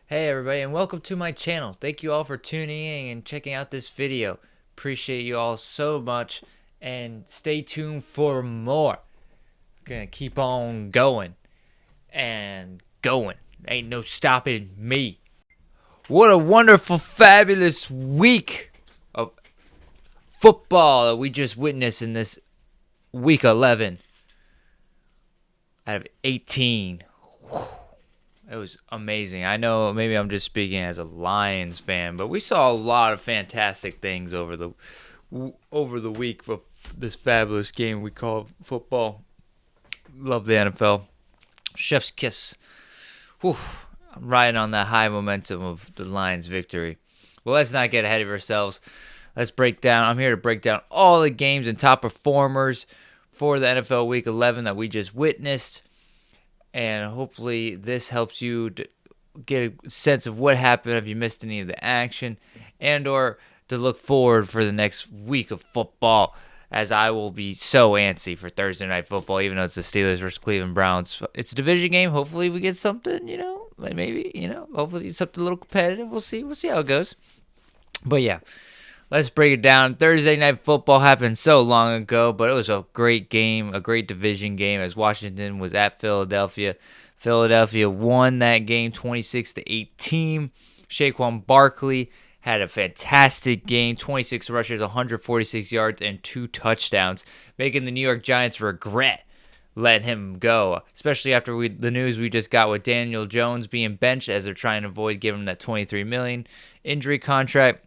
Hey everybody, and welcome to my channel. Thank you all for tuning in and checking out this video. Appreciate you all so much, and stay tuned for more. Gonna keep on going and going. Ain't no stopping me. What a wonderful, fabulous week of football that we just witnessed in this week 11 out of 18. It was amazing. I know maybe I'm just speaking as a Lions fan, but we saw a lot of fantastic things over the week for this fabulous game we call football. Love the NFL. Chef's kiss. Whew. I'm riding on that high momentum of the Lions' victory. Well, let's not get ahead of ourselves. Let's break down. I'm here to break down all the games and top performers for the NFL Week 11 that we just witnessed. And hopefully this helps you to get a sense of what happened if you missed any of the action, and or to look forward for the next week of football, as I will be so antsy for Thursday Night Football, even though it's the Steelers versus Cleveland Browns. It's a division game. Hopefully we get something, maybe, hopefully something a little competitive. We'll see how it goes. But yeah, let's break it down. Thursday Night Football happened so long ago, but it was a great game, a great division game, as Washington was at Philadelphia. Philadelphia won that game 26-18. Saquon Barkley had a fantastic game, 26 rushes, 146 yards, and 2 touchdowns, making the New York Giants regret letting him go, especially after the news we just got with Daniel Jones being benched, as they're trying to avoid giving him that $23 million injury contract,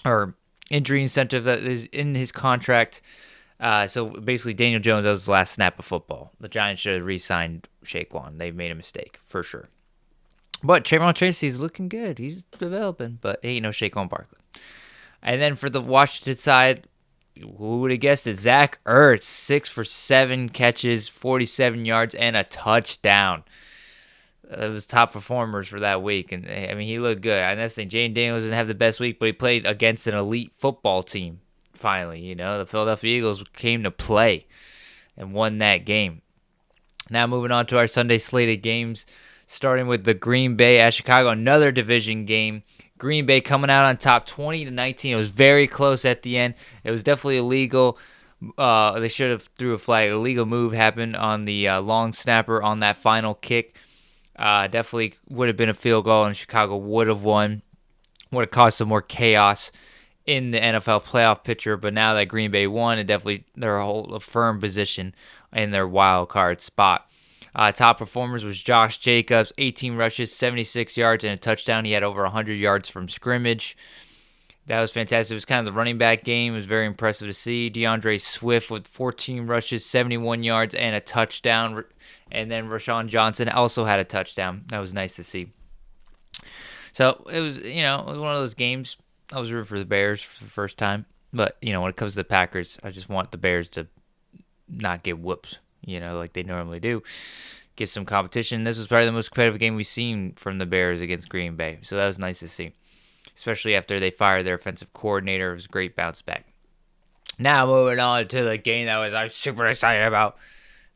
or injury incentive that is in his contract. So basically, Daniel Jones, that was his last snap of football. The Giants should have re-signed Saquon. They made a mistake, for sure. But Trayvon Tracy's looking good. He's developing, but ain't no Saquon Barkley. And then for the Washington side, who would have guessed it? Zach Ertz, 6 for 7 catches, 47 yards, and a touchdown. It was top performers for that week, and I mean, he looked good. And that's the thing, Jane Daniels didn't have the best week, but he played against an elite football team. Finally, the Philadelphia Eagles came to play and won that game. Now moving on to our Sunday slated games, starting with the Green Bay at Chicago, another division game. Green Bay coming out on top, 20-19. It was very close at the end. It was definitely illegal. They should have threw a flag. An illegal move happened on the long snapper on that final kick. Definitely would have been a field goal, and Chicago would have won. Would have caused some more chaos in the NFL playoff picture. But now that Green Bay won, it definitely they're a firm position in their wild card spot. Top performers was Josh Jacobs, 18 rushes, 76 yards, and a touchdown. He had over 100 yards from scrimmage. That was fantastic. It was kind of the running back game. It was very impressive to see. DeAndre Swift with 14 rushes, 71 yards, and a touchdown. And then Rashawn Johnson also had a touchdown. That was nice to see. So it was, it was one of those games. I was rooting for the Bears for the first time. But, when it comes to the Packers, I just want the Bears to not get whoops, like they normally do. Give some competition. This was probably the most competitive game we've seen from the Bears against Green Bay. So that was nice to see, especially after they fired their offensive coordinator. It was a great bounce back. Now moving on to the game that I was super excited about.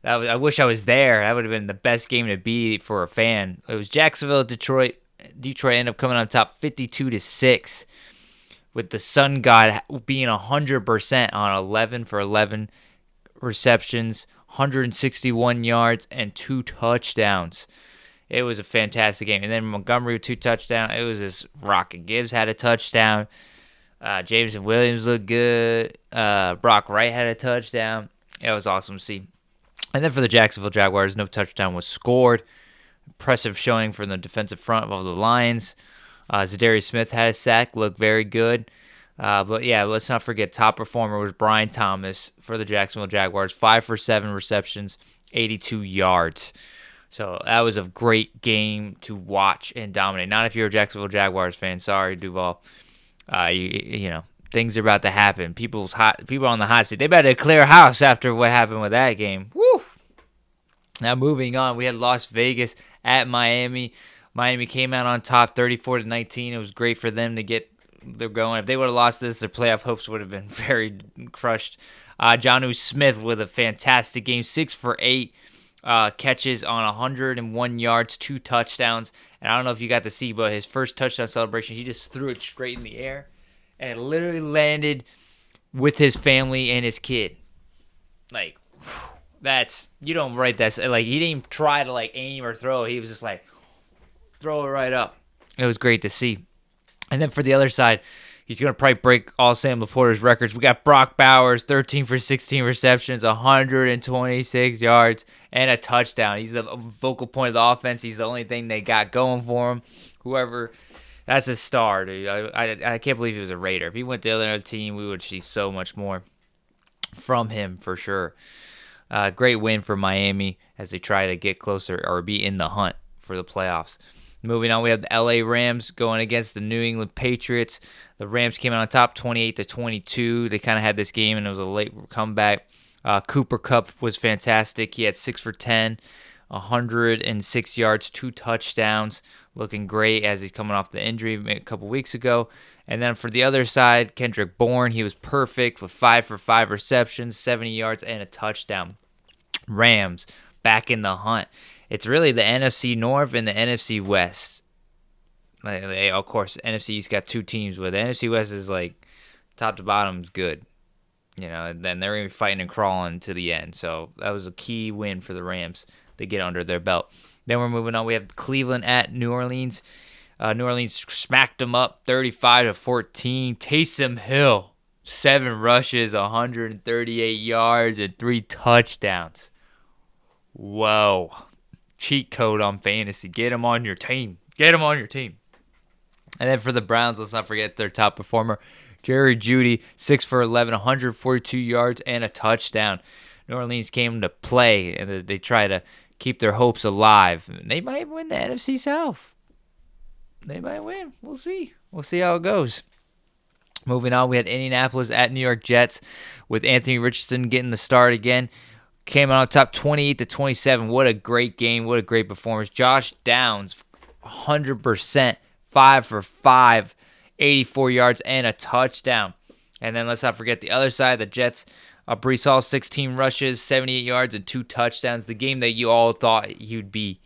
I wish I was there. That would have been the best game to be for a fan. It was Jacksonville, Detroit. Detroit ended up coming on top 52-6, with the Sun God being 100% on 11 for 11 receptions, 161 yards, and 2 touchdowns. It was a fantastic game. And then Montgomery with 2 touchdowns. It was just rocking. Gibbs had a touchdown. Jameson Williams looked good. Brock Wright had a touchdown. It was awesome to see. And then for the Jacksonville Jaguars, no touchdown was scored. Impressive showing from the defensive front of the Lions. Zadarius Smith had a sack, looked very good. But yeah, let's not forget, top performer was Brian Thomas for the Jacksonville Jaguars. 5 for 7 receptions, 82 yards. So that was a great game to watch and dominate. Not if you're a Jacksonville Jaguars fan. Sorry, Duval. Things are about to happen. People on the hot seat. They better clear house after what happened with that game. Woo! Now moving on, we had Las Vegas at Miami. Miami came out on top, 34-19. It was great for them to get they're going. If they would have lost this, their playoff hopes would have been very crushed. Jonnu Smith with a fantastic game, 6 for 8 catches on 101 yards, 2 touchdowns, And I don't know if you got to see, but his first touchdown celebration, he just threw it straight in the air, and it literally landed with his family and his kid. Like, that's, you don't write that. Like, he didn't even try to, like, aim or throw. He was just like, throw it right up. It was great to see. And then for the other side, he's going to probably break all Sam Laporta's records. We got Brock Bowers, 13 for 16 receptions, 126 yards, and a touchdown. He's the focal point of the offense. He's the only thing they got going for him. Whoever, that's a star, dude. I can't believe he was a Raider. If he went to the other team, we would see so much more from him for sure. Great win for Miami as they try to get closer or be in the hunt for the playoffs. Moving on, we have the LA Rams going against the New England Patriots. The Rams came out on top 28-22. They kind of had this game, and it was a late comeback. Cooper Kupp was fantastic. He had 6 for 10, 106 yards, 2 touchdowns, looking great as he's coming off the injury a couple weeks ago. And then for the other side, Kendrick Bourne, he was perfect with 5 for 5 receptions, 70 yards, and a touchdown. Rams back in the hunt. It's really the NFC North and the NFC West. Of course, the NFC East got 2 teams, but the NFC West is like top to bottom is good. You know, and then they're going to be fighting and crawling to the end. So that was a key win for the Rams to get under their belt. Then we're moving on. We have Cleveland at New Orleans. New Orleans smacked them up 35-14. Taysom Hill, 7 rushes, 138 yards, and 3 touchdowns. Whoa. Cheat code on fantasy. Get him on your team. Get him on your team. And then for the Browns, let's not forget their top performer, Jerry Jeudy, 6 for 11, 142 yards, and a touchdown. New Orleans came to play, and they try to keep their hopes alive. They might win the NFC South. They might win. We'll see. We'll see how it goes. Moving on, we had Indianapolis at New York Jets with Anthony Richardson getting the start again. Came out on top 28-27. What a great game. What a great performance. Josh Downs, 100%, 5 for 5, 84 yards, and a touchdown. And then let's not forget the other side, the Jets. Breece Hall, 16 rushes, 78 yards, and 2 touchdowns. The game that you all thought he would be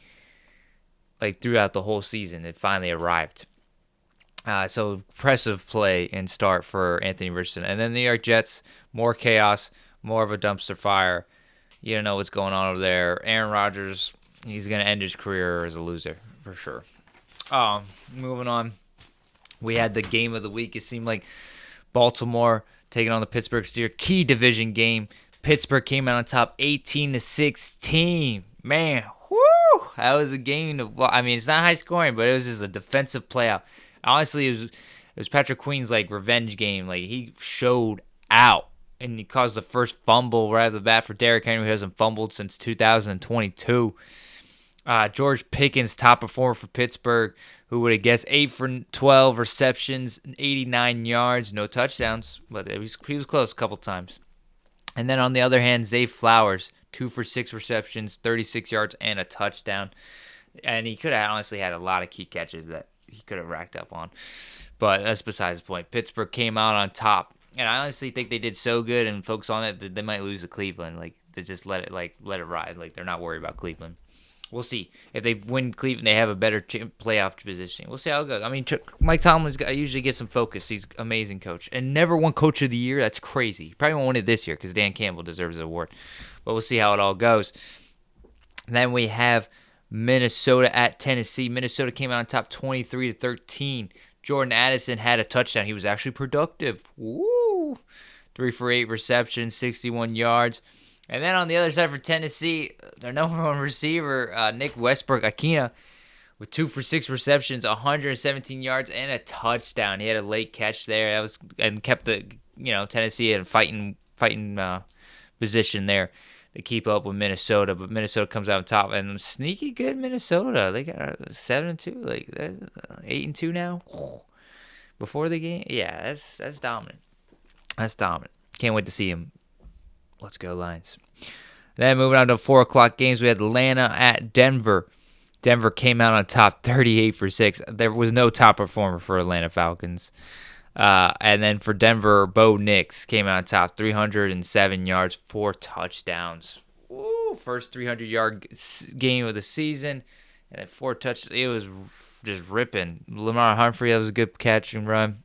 like throughout the whole season. It finally arrived. So impressive play and start for Anthony Richardson. And then the New York Jets, more chaos, more of a dumpster fire. You don't know what's going on over there. Aaron Rodgers, he's going to end his career as a loser for sure. Moving on, we had the game of the week. It seemed like Baltimore taking on the Pittsburgh Steelers. Key division game. Pittsburgh came out on top 18-16. Man, whoo! That was a game. I mean, it's not high scoring, but it was just a defensive playoff. Honestly, it was Patrick Queen's like revenge game. Like he showed out. And he caused the first fumble right off the bat for Derrick Henry, who hasn't fumbled since 2022. George Pickens, top performer for Pittsburgh, who would have guessed 8 for 12 receptions, 89 yards, no touchdowns, but he was close a couple times. And then on the other hand, Zay Flowers, 2 for 6 receptions, 36 yards, and a touchdown. And he could have honestly had a lot of key catches that he could have racked up on. But that's besides the point. Pittsburgh came out on top. And I honestly think they did so good and focus on it that they might lose to Cleveland. Like they just let it ride. Like they're not worried about Cleveland. We'll see if they win Cleveland. They have a better playoff positioning. We'll see how it goes. I mean, Mike Tomlin's usually gets some focus. He's an amazing coach and never won Coach of the Year. That's crazy. He probably won't win it this year because Dan Campbell deserves the award. But we'll see how it all goes. And then we have Minnesota at Tennessee. Minnesota came out on top 23-13. Jordan Addison had a touchdown. He was actually productive. Woo! 3 for 8 receptions, 61 yards. And then on the other side for Tennessee, their number one receiver, Nick Westbrook-Akina, with 2 for 6 receptions, 117 yards, and a touchdown. He had a late catch there. And kept the Tennessee in fighting position there to keep up with Minnesota. But Minnesota comes out on top, and sneaky good Minnesota. They got 7-2, like 8-2 now. Before the game, yeah, that's dominant. That's dominant. Can't wait to see him. Let's go Lions. Then moving on to 4 o'clock games, we had Atlanta at Denver. Denver came out on top 38 for 6. There was no top performer for Atlanta Falcons. And then for Denver, Bo Nix came out on top 307 yards, 4 touchdowns. Woo, first 300-yard game of the season. And then 4 touchdowns. It was just ripping. Lamar Humphrey, that was a good catch and run.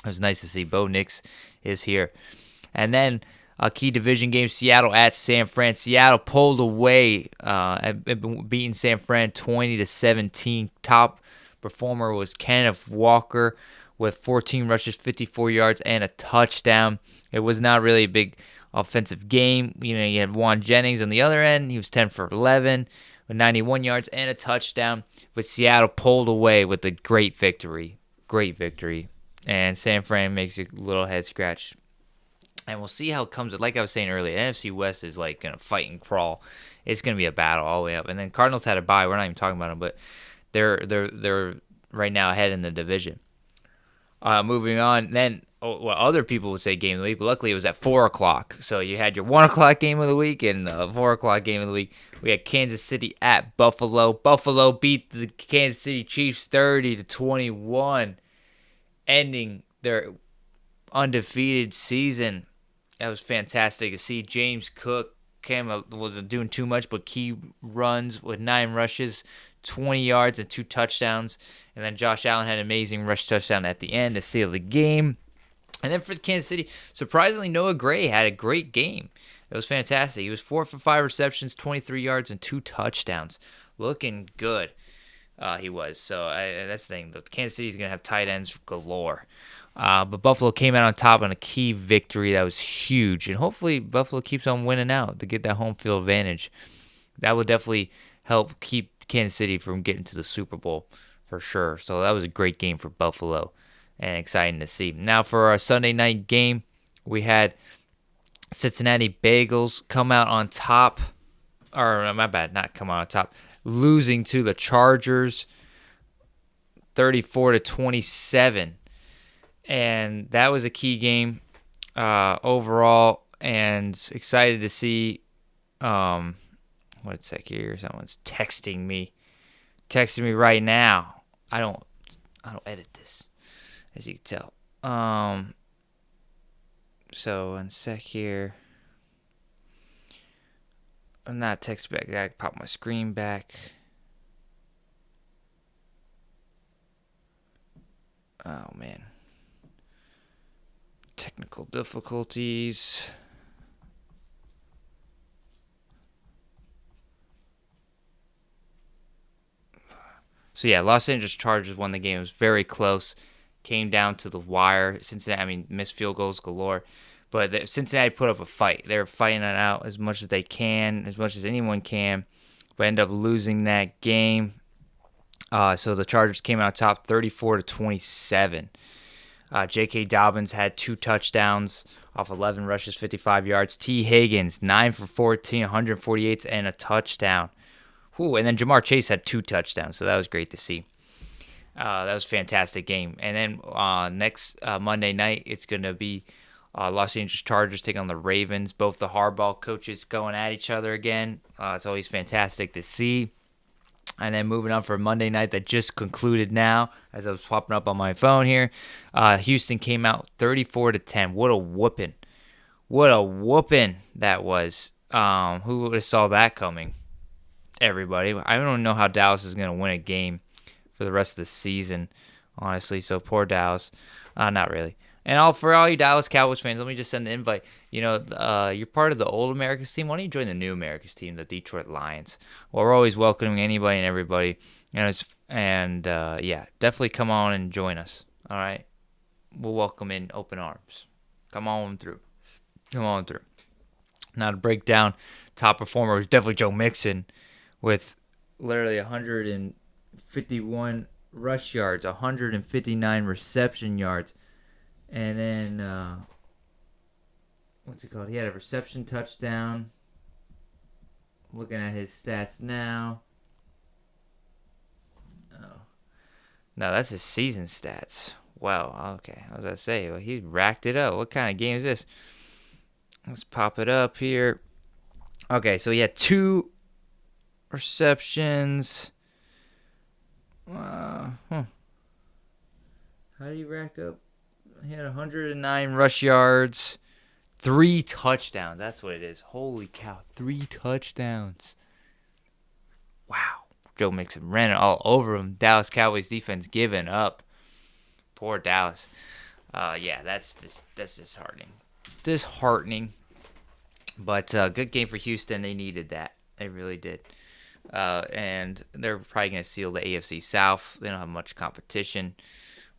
It was nice to see. Bo Nix is here. And then a key division game, Seattle at San Fran. Seattle pulled away, beating San Fran 20-17. Top performer was Kenneth Walker with 14 rushes, 54 yards, and a touchdown. It was not really a big offensive game. You had Juan Jennings on the other end. He was 10 for 11 with 91 yards and a touchdown. But Seattle pulled away with a great victory. Great victory. And San Fran makes a little head scratch. And we'll see how it comes. Like I was saying earlier, NFC West is like going to fight and crawl. It's going to be a battle all the way up. And then Cardinals had a bye. We're not even talking about them, but they're right now ahead in the division. Moving on, then what other people would say game of the week, but luckily it was at 4 o'clock. So you had your 1 o'clock game of the week and the 4 o'clock game of the week. We had Kansas City at Buffalo. Buffalo beat the Kansas City Chiefs 30-21, ending their undefeated season. That was fantastic to see. James Cook wasn't doing too much, but key runs with 9 rushes, 20 yards, and 2 touchdowns. And then Josh Allen had an amazing rush touchdown at the end to seal the game. And then for Kansas City, surprisingly, Noah Gray had a great game. It was fantastic. He was 4 for 5 receptions, 23 yards, and 2 touchdowns. Looking good, he was. So that's the thing. The Kansas City's going to have tight ends galore. But Buffalo came out on top on a key victory that was huge. And hopefully Buffalo keeps on winning out to get that home field advantage. That would definitely help keep Kansas City from getting to the Super Bowl for sure. So that was a great game for Buffalo and exciting to see. Now for our Sunday night game, we had Cincinnati Bengals come out on top. Or my bad, not come out on top. Losing to the Chargers 34-27. And that was a key game overall, and excited to see. One sec here. Someone's texting me right now. I don't edit this, as you can tell. So one sec here. I'm not text back. I gotta pop my screen back. Oh man. Technical difficulties. So yeah, Los Angeles Chargers won the game. It was very close. Came down to the wire. Cincinnati, missed field goals galore. But Cincinnati put up a fight. They were fighting it out as much as they can, as much as anyone can. But end up losing that game. So the Chargers came out top 34-27. J.K. Dobbins had 2 touchdowns off 11 rushes, 55 yards. T. Higgins, 9 for 14, 148, and a touchdown. Whew, and then Jamar Chase had 2 touchdowns, so that was great to see. That was a fantastic game. And then next Monday night, it's going to be Los Angeles Chargers taking on the Ravens. Both the Harbaugh coaches going at each other again. It's always fantastic to see. And then moving on for Monday night that just concluded now, as I was popping up on my phone here. Houston came out 34-10. What a whooping. What a whooping that was. Who would have saw that coming? Everybody. I don't know how Dallas is going to win a game for the rest of the season, honestly. So poor Dallas. Not really. And for all you Dallas Cowboys fans, let me just send the invite. You're part of the old Americas team. Why don't you join the new Americas team, the Detroit Lions? Well, we're always welcoming anybody and everybody. Definitely come on and join us. All right? We'll welcome in open arms. Come on through. Now to break down top performer was definitely Joe Mixon with literally 151 rush yards, 159 reception yards. And then, what's it called? He had a reception touchdown. Looking at his stats now. Oh. No, that's his season stats. Wow, okay. I was going to say, well, he racked it up. What kind of game is this? Let's pop it up here. Okay, so he had 2 receptions. How do you rack up? He had 109 rush yards, 3 touchdowns. That's what it is. Holy cow, 3 touchdowns. Wow. Joe Mixon ran it all over him. Dallas Cowboys defense giving up. Poor Dallas. Yeah, that's disheartening. Disheartening. But good game for Houston. They needed that. They really did. And they're probably going to seal the AFC South. They don't have much competition.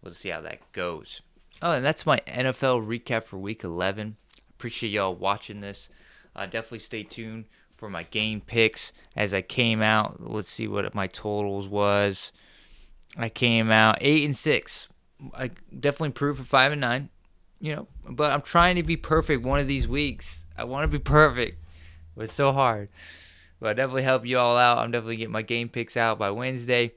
We'll see how that goes. Oh, and that's my NFL recap for Week 11. Appreciate y'all watching this. Definitely stay tuned for my game picks as I came out. Let's see what my totals was. I came out 8-6. I definitely improved for 5-9. But I'm trying to be perfect one of these weeks. I want to be perfect, but it's so hard. But I'll definitely help you all out. I'm definitely getting my game picks out by Wednesday.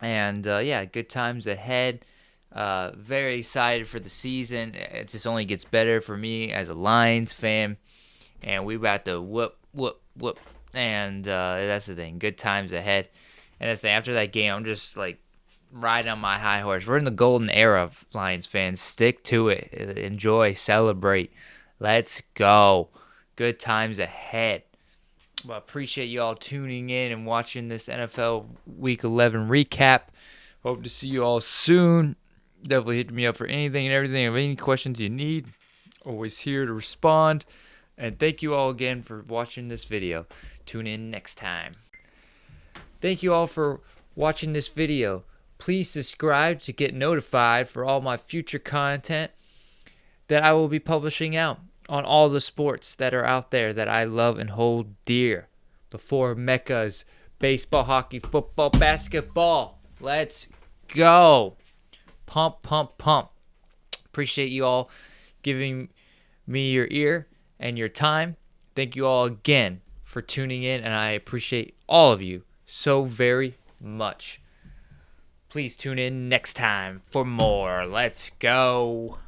And, yeah, good times ahead. Very excited for the season. It just only gets better for me as a Lions fan. And we about to whoop. And that's the thing. Good times ahead. And that's the thing. After that game, I'm just, like, riding on my high horse. We're in the golden era of Lions fans. Stick to it. Enjoy. Celebrate. Let's go. Good times ahead. Well, appreciate you all tuning in and watching this NFL Week 11 recap. Hope to see you all soon. Definitely hit me up for anything and everything. If any questions you need, always here to respond. And thank you all again for watching this video. Tune in next time. Thank you all for watching this video. Please subscribe to get notified for all my future content that I will be publishing out on all the sports that are out there that I love and hold dear. The four meccas: baseball, hockey, football, basketball. Let's go. Pump, pump, pump. Appreciate you all giving me your ear and your time. Thank you all again for tuning in, and I appreciate all of you so very much. Please tune in next time for more. Let's go.